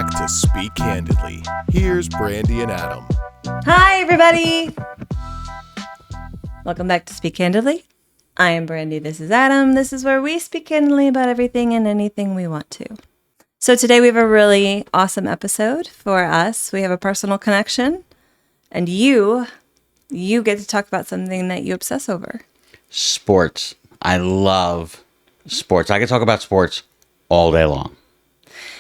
back to Speak Candidly. Here's Brandy and Adam. Hi, everybody. Welcome back to Speak Candidly. I am Brandy. This is Adam. This is where we speak candidly about everything and anything we want to. So today we have a really awesome episode for us. We have a personal connection, and you get to talk about something that you obsess over. Sports. I love sports. I could talk about sports all day long.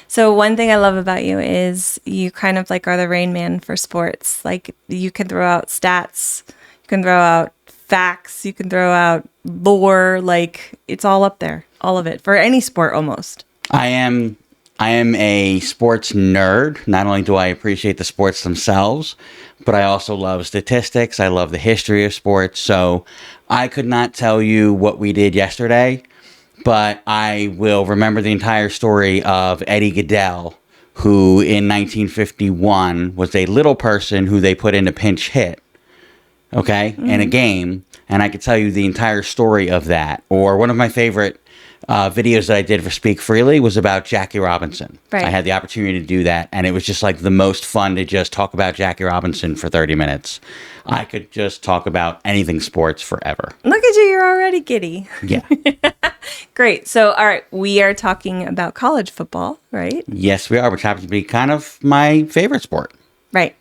So one thing I love about you is you kind of like are the Rain Man for sports. Like you can throw out stats, you can throw out facts, you can throw out lore. Like it's all up there, all of it for any sport almost. I am a sports nerd. Not only do I appreciate the sports themselves, but I also love statistics. I love the history of sports. So I could not tell you what we did yesterday, but I will remember the entire story of Eddie Goodell, who in 1951 was a little person who they put in a pinch hit, in a game. And I could tell you the entire story of that. Or one of my favorite videos that I did for Speak Freely was about Jackie Robinson. Right. I had the opportunity to do that, and it was just like the most fun to just talk about Jackie Robinson for 30 minutes. I could just talk about anything sports forever. Look at you, you're already giddy. Yeah. Great. So, all right, we are talking about college football, right? Yes, we are, which happens to be kind of my favorite sport. Right.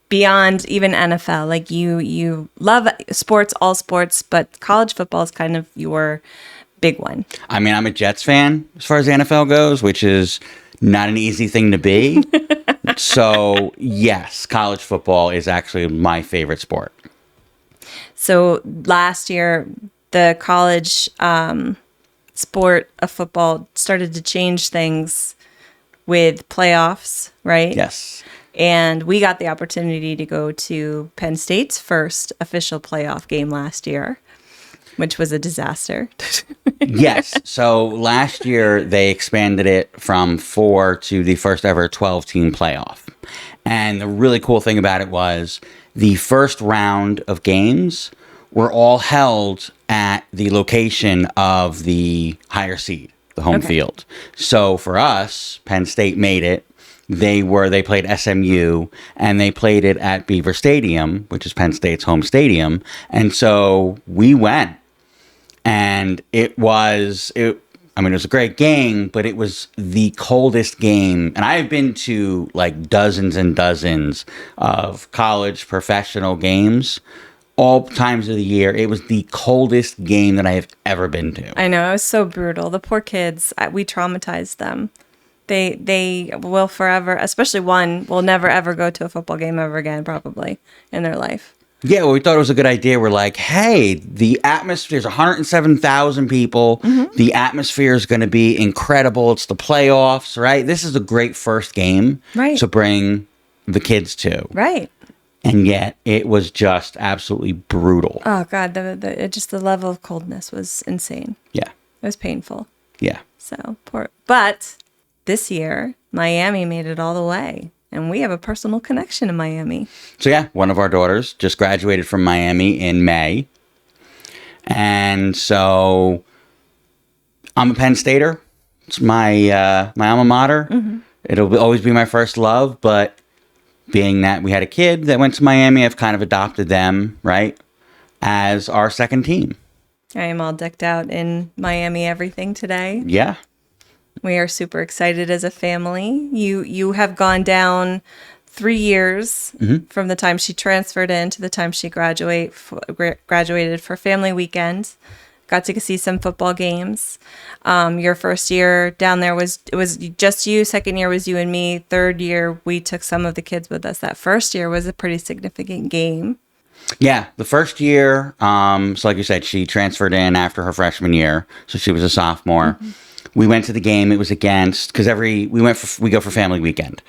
Beyond even NFL, like you love sports, all sports, but college football is kind of your big one. I mean, I'm a Jets fan as far as the NFL goes, which is not an easy thing to be. So, yes, college football is actually my favorite sport. So last year, the college sport of football started to change things with playoffs, right? Yes. And we got the opportunity to go to Penn State's first official playoff game last year, which was a disaster. Yes. So last year they expanded it from 4 to the first ever 12-team playoff. And the really cool thing about it was the first round of games were all held at the location of the higher seed, the home field. So for us, Penn State made it. They played SMU, and they played it at Beaver Stadium, which is Penn State's home stadium. And so we went, and it was a great game, but it was the coldest game. And I've been to like dozens and dozens of college professional games, all times of the year. It was the coldest game that I have ever been to. I know, it was so brutal. The poor kids, we traumatized them. They will forever, especially one, will never ever go to a football game ever again, probably, in their life. Yeah, well, we thought it was a good idea. We're like, hey, the atmosphere, there's 107,000 people. Mm-hmm. The atmosphere is going to be incredible. It's the playoffs, right? This is a great first game to bring the kids to. Right. And yet, it was just absolutely brutal. Oh, God, the level of coldness was insane. Yeah. It was painful. Yeah. So, poor. But this year, Miami made it all the way. And we have a personal connection to Miami. So, yeah, one of our daughters just graduated from Miami in May. And so, I'm a Penn Stater. It's my alma mater. Mm-hmm. It'll always be my first love. But being that we had a kid that went to Miami, I've kind of adopted them, right, as our second team. I am all decked out in Miami everything today. Yeah. We are super excited as a family. You have gone down 3 years from the time she transferred in to the time she graduated for family weekend. Got to see some football games. Your first year down there was just you. Second year was you and me. Third year we took some of the kids with us. That first year was a pretty significant game. Yeah, the first year. So like you said, she transferred in after her freshman year, so she was a sophomore. Mm-hmm. We went to the game. It was against, because we go for family weekend.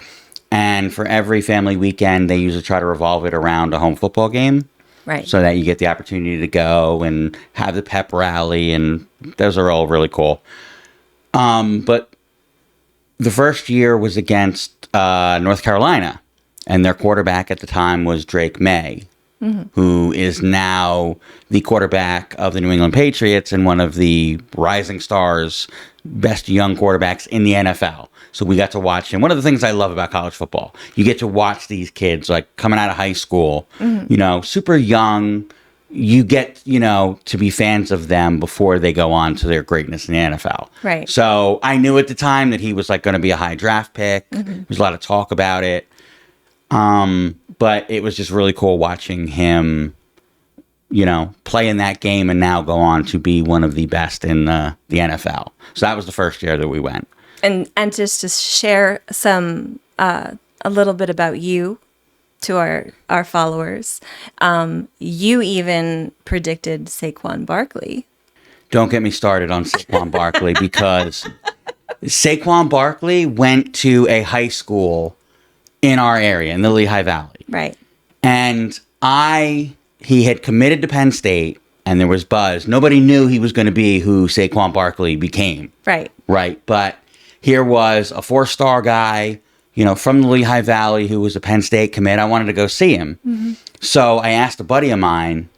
And for every family weekend, they usually try to revolve it around a home football game. Right. So that you get the opportunity to go and have the pep rally. And those are all really cool. But the first year was against North Carolina. And their quarterback at the time was Drake May. who is now the quarterback of the New England Patriots and one of the rising stars, best young quarterbacks in the NFL. So we got to watch him. One of the things I love about college football, you get to watch these kids like coming out of high school, super young. You get, to be fans of them before they go on to their greatness in the NFL. Right. So I knew at the time that he was like going to be a high draft pick. There's a lot of talk about it. But it was just really cool watching him, play in that game and now go on to be one of the best in the NFL. So that was the first year that we went. And just to share some, a little bit about you to our followers, you even predicted Saquon Barkley. Don't get me started on Saquon Barkley because Saquon Barkley went to a high school in our area, in the Lehigh Valley. Right. And he had committed to Penn State, and there was buzz. Nobody knew he was going to be who Saquon Barkley became. Right. Right. But here was a 4-star guy, from the Lehigh Valley who was a Penn State commit. I wanted to go see him. So I asked a buddy of mine,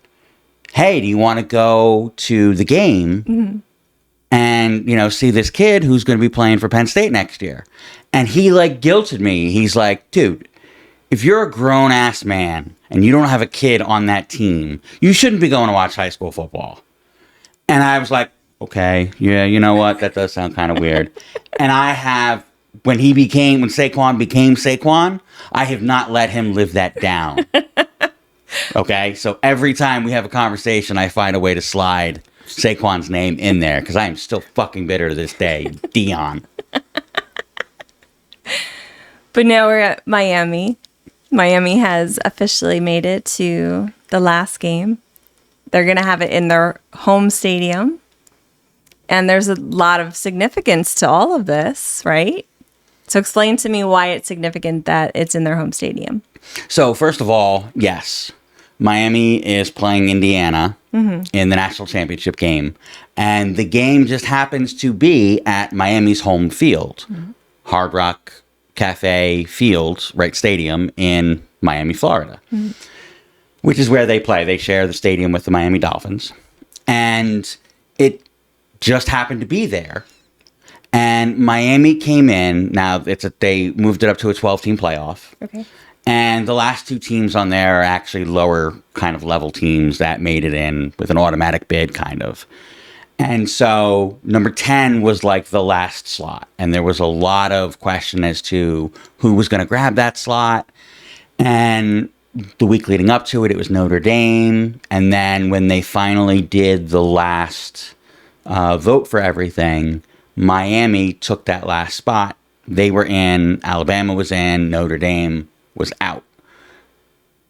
hey, do you want to go to the game and, see this kid who's going to be playing for Penn State next year? And he guilted me. He's like, dude, if you're a grown ass man and you don't have a kid on that team, you shouldn't be going to watch high school football. And I was like, okay, yeah, you know what? That does sound kind of weird. And when Saquon became Saquon, I have not let him live that down. Okay. So every time we have a conversation, I find a way to slide Saquon's name in there because I am still fucking bitter to this day. Dion. But now we're at Miami. Miami has officially made it to the last game. They're going to have it in their home stadium. And there's a lot of significance to all of this, right? So explain to me why it's significant that it's in their home stadium. So first of all, yes, Miami is playing Indiana in the national championship game. And the game just happens to be at Miami's home field, Hard Rock Cafe Field, right, stadium in Miami, Florida, which is where they play. They share the stadium with the Miami Dolphins. And it just happened to be there. And Miami came in. Now, they moved it up to a 12-team playoff. Okay. And the last two teams on there are actually lower kind of level teams that made it in with an automatic bid, kind of. And so number 10 was like the last slot. And there was a lot of question as to who was going to grab that slot. And the week leading up to it, it was Notre Dame. And then when they finally did the last vote for everything, Miami took that last spot. They were in, Alabama was in, Notre Dame was out.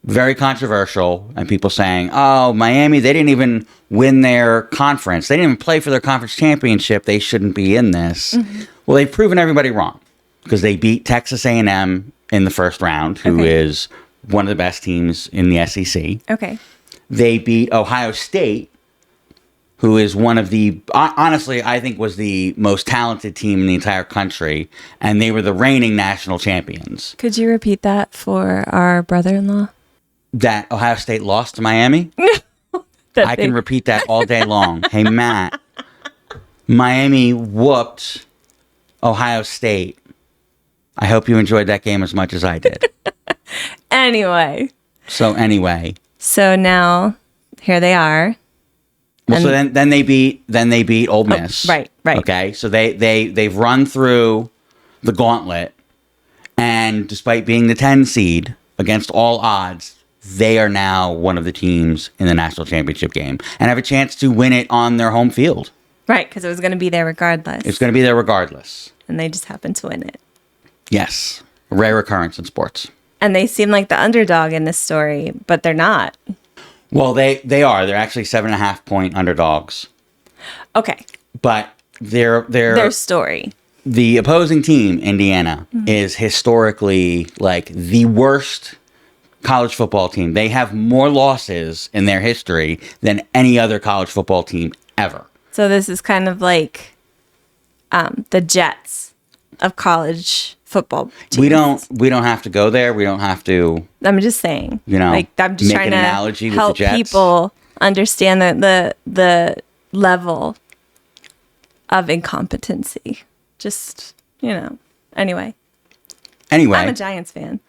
Very controversial, and people saying, oh, Miami, they didn't even win their conference. They didn't even play for their conference championship. They shouldn't be in this. Well, they've proven everybody wrong because they beat Texas A&M in the first round, who is one of the best teams in the SEC. Okay. They beat Ohio State, who is one of the, honestly, I think was the most talented team in the entire country, and they were the reigning national champions. Could you repeat that for our brother-in-law? That Ohio State lost to Miami? I can repeat that all day long. Hey, Matt, Miami whooped Ohio State. I hope you enjoyed that game as much as I did. Anyway. So now, here they are. Well, so then they beat Ole Miss. Right. Okay, so they've run through the gauntlet, and despite being the 10 seed against all odds, they are now one of the teams in the national championship game and have a chance to win it on their home field. Right, because it was going to be there regardless. It's going to be there regardless. And they just happened to win it. Yes, a rare occurrence in sports. And they seem like the underdog in this story, but they're not. Well, they are. They're actually 7.5-point underdogs. Okay. But their story. The opposing team, Indiana, is historically like the worst college football team. They have more losses in their history than any other college football team ever. So this is kind of like the Jets of college football teams. We don't have to go there. We don't have to. I'm just saying. Like I'm just make trying an to analogy help with the Jets. people understand the level of incompetency. Just anyway. I'm a Giants fan.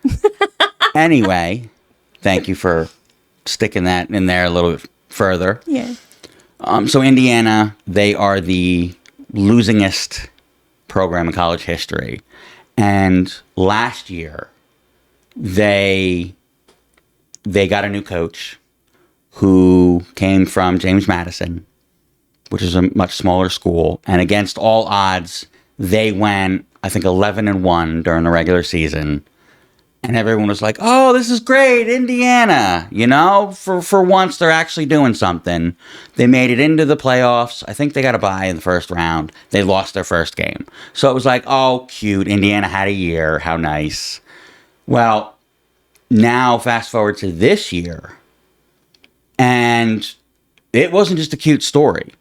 Anyway, thank you for sticking that in there a little bit further. Yeah. So Indiana, they are the losingest program in college history. And last year, they got a new coach who came from James Madison, which is a much smaller school. And against all odds, they went, I think, 11-1 during the regular season. And everyone was like, oh, this is great, Indiana. For once, they're actually doing something. They made it into the playoffs. I think they got a bye in the first round. They lost their first game. So it was like, oh, cute. Indiana had a year. How nice. Well, now fast forward to this year. And it wasn't just a cute story.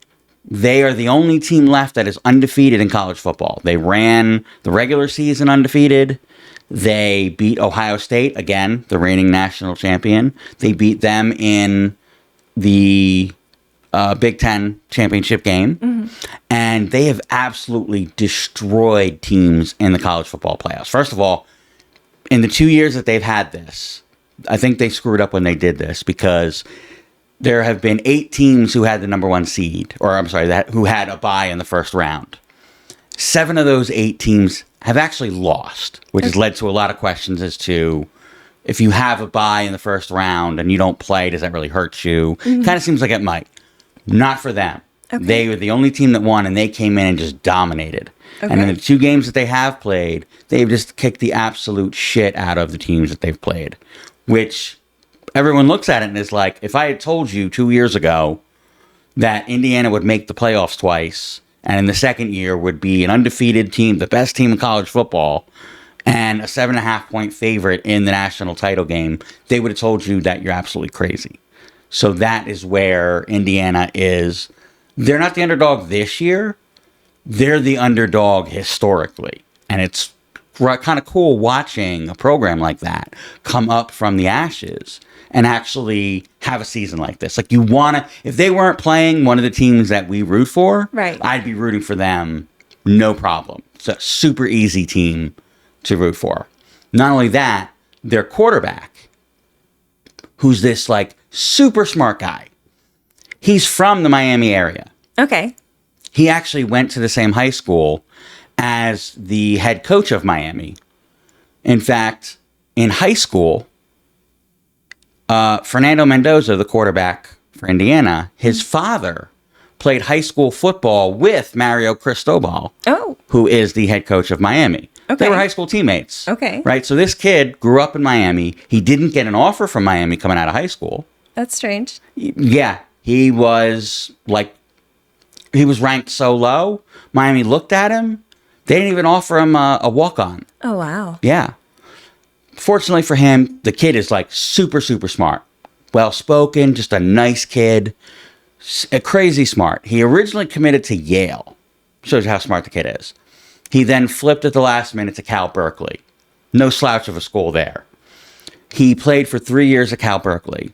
They are the only team left that is undefeated in college football. They ran the regular season undefeated. They beat Ohio State, again, the reigning national champion. They beat them in the Big Ten championship game. Mm-hmm. And they have absolutely destroyed teams in the college football playoffs. First of all, in the 2 years that they've had this, I think they screwed up when they did this because there have been 8 teams who had the number 1 seed, who had a bye in the first round. 7 of those 8 teams have actually lost, which has led to a lot of questions as to if you have a bye in the first round and you don't play, does that really hurt you? Mm-hmm. Kind of seems like it might. Not for them. Okay. They were the only team that won, and they came in and just dominated. Okay. And in the 2 games that they have played, they've just kicked the absolute shit out of the teams that they've played, which everyone looks at it and is like, if I had told you 2 years ago that Indiana would make the playoffs twice, and in the second year would be an undefeated team, the best team in college football, and a 7.5-point favorite in the national title game, they would have told you that you're absolutely crazy. So that is where Indiana is. They're not the underdog this year. They're the underdog historically. And it's kind of cool watching a program like that come up from the ashes and actually have a season like this. Like, you want to, if they weren't playing one of the teams that we root for, right, I'd be rooting for them, no problem. It's a super easy team to root for. Not only that, their quarterback, who's this like super smart guy, he's from the Miami area. Okay. He actually went to the same high school as the head coach of Miami. In fact, in high school, Fernando Mendoza, the quarterback for Indiana, his father played high school football with Mario Cristobal, who is the head coach of Miami. Okay. They were high school teammates. Okay. Right? So this kid grew up in Miami. He didn't get an offer from Miami coming out of high school. That's strange. Yeah. He was ranked so low. Miami looked at him. They didn't even offer him a walk-on. Oh, wow. Yeah. Fortunately for him, the kid is like super, super smart. Well-spoken, just a nice kid. Crazy smart. He originally committed to Yale. Shows you how smart the kid is. He then flipped at the last minute to Cal Berkeley. No slouch of a school there. He played for 3 years at Cal Berkeley.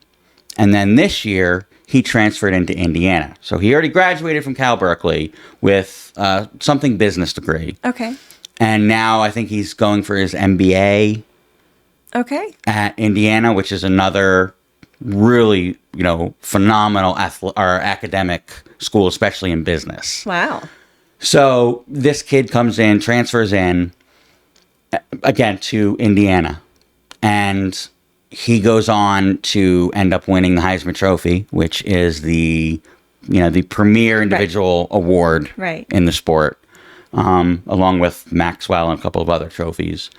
And then this year, he transferred into Indiana. So he already graduated from Cal Berkeley with something business degree. Okay. And now I think he's going for his MBA. Okay. At Indiana, which is another really, phenomenal academic school, especially in business. Wow. So this kid comes in, transfers in, again, to Indiana. And he goes on to end up winning the Heisman Trophy, which is the premier individual award in the sport, along with Maxwell and a couple of other trophies.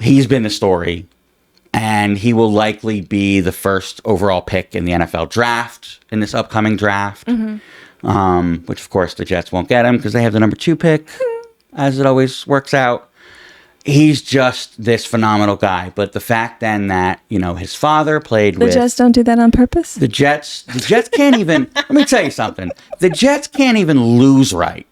He's been the story, and he will likely be the first overall pick in the NFL draft in this upcoming draft, which, of course, the Jets won't get him because they have the number 2 pick, as it always works out. He's just this phenomenal guy. But the fact then that, his father played with... The Jets don't do that on purpose? The Jets can't even... Let me tell you something. The Jets can't even lose right.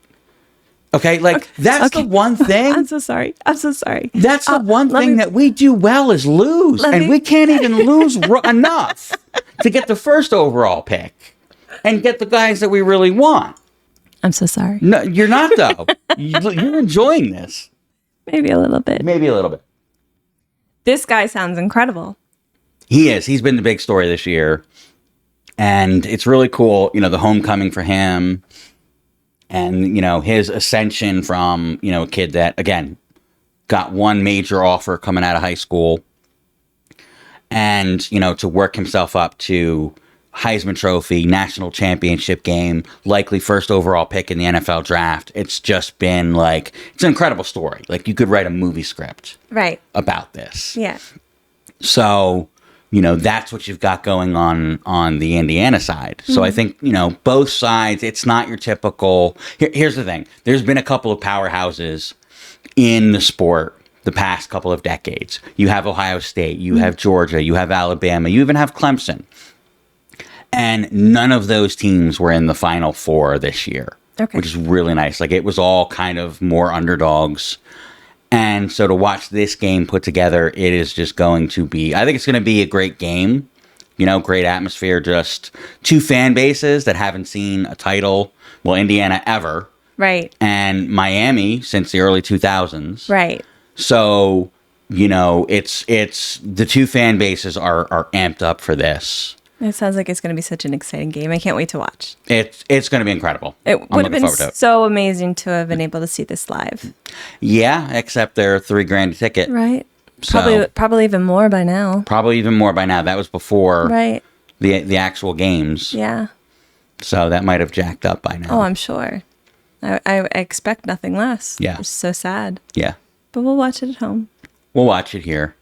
Okay, like that's the one thing. I'm so sorry. That's the one thing that we do well is lose, and we can't even lose enough to get the first overall pick and get the guys that we really want. I'm so sorry. No, you're not though. You're enjoying this. Maybe a little bit. This guy sounds incredible. He is. He's been the big story this year, and it's really cool. You know, the homecoming for him. And, you know, his ascension from, you know, a kid that, again, got one major offer coming out of high school and, you know, to work himself up to Heisman Trophy, national championship game, likely first overall pick in the NFL draft. It's just been like, it's an incredible story. Like you could write a movie script about this. Yeah. So, you know, that's what you've got going on the Indiana side. So I think, you know, both sides, it's not your typical... Here's the thing. There's been a couple of powerhouses in the sport the past couple of decades. You have Ohio State, you have Georgia, you have Alabama, you even have Clemson. And none of those teams were in the Final Four this year, which is really nice. Like, it was all kind of more underdogs. And so to watch this game put together, it is just going to be, I think it's going to be a great game, you know, great atmosphere, just two fan bases that haven't seen a title, well, Indiana ever. Right. And Miami since the early 2000s. Right. So, you know, it's the two fan bases are amped up for this. It sounds like it's going to be such an exciting game. I can't wait to watch. It's going to be incredible. It would have been so amazing to have been able to see this live. Yeah, except they're $3,000 a ticket. Right. Probably even more by now. That was before the actual games. Yeah. So that might have jacked up by now. Oh, I'm sure. I expect nothing less. Yeah. It's so sad. Yeah. But we'll watch it at home. We'll watch it here.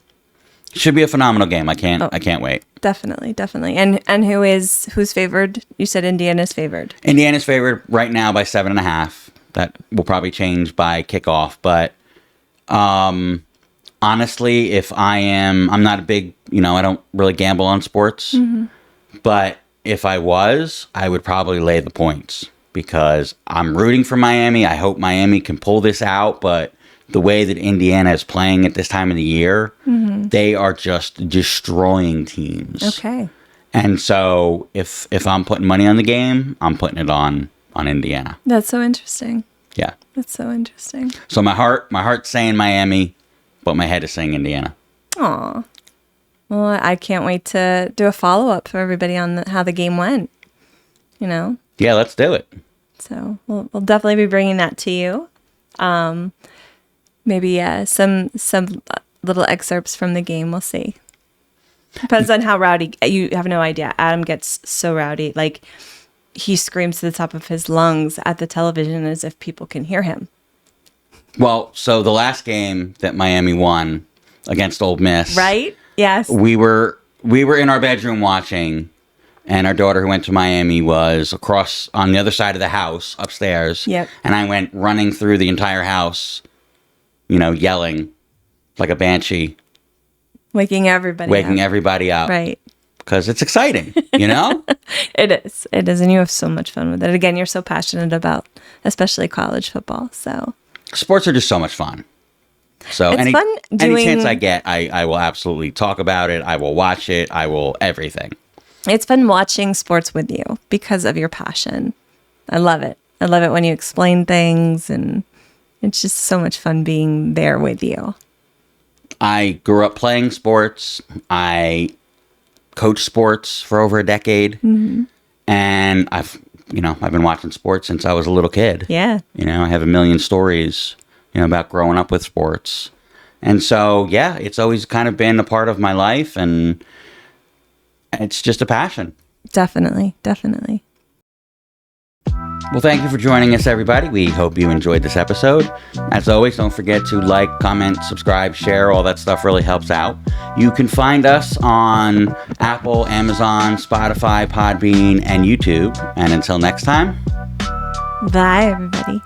Should be a phenomenal game. I can't wait. Definitely. And who's favored? You said Indiana's favored. Indiana's favored right now by 7.5. That will probably change by kickoff. But honestly, I'm not a big, you know, I don't really gamble on sports. But if I was, I would probably lay the points because I'm rooting for Miami. I hope Miami can pull this out, but the way that Indiana is playing at this time of the year, they are just destroying teams. Okay. And so if I'm putting money on the game, I'm putting it on Indiana. That's so interesting. Yeah. That's so interesting. So my heart's saying Miami, but my head is saying Indiana. Aw. Well, I can't wait to do a follow-up for everybody on how the game went. You know? Yeah, let's do it. So we'll definitely be bringing that to you. Maybe some little excerpts from the game. We'll see. Depends on how rowdy. You have no idea. Adam gets so rowdy. Like, he screams to the top of his lungs at the television as if people can hear him. Well, so the last game that Miami won against Ole Miss. Right? Yes. We were in our bedroom watching, and our daughter who went to Miami was across on the other side of the house upstairs. Yep. And I went running through the entire house, you know, yelling like a banshee. Waking everybody up. Right. Because it's exciting, you know? It is. And you have so much fun with it. Again, you're so passionate about, especially college football. So sports are just so much fun. So it's any chance I get, I will absolutely talk about it. I will watch it. I will everything. It's fun watching sports with you because of your passion. I love it. I love it when you explain things, and it's just so much fun being there with you. I grew up playing sports. I coached sports for over a decade. And I've been watching sports since I was a little kid. Yeah. You know, I have a million stories, you know, about growing up with sports. And so, yeah, it's always kind of been a part of my life, and it's just a passion. Definitely. Well, thank you for joining us, everybody. We hope you enjoyed this episode. As always, don't forget to like, comment, subscribe, share. All that stuff really helps out. You can find us on Apple, Amazon, Spotify, Podbean, and YouTube. And until next time. Bye, everybody.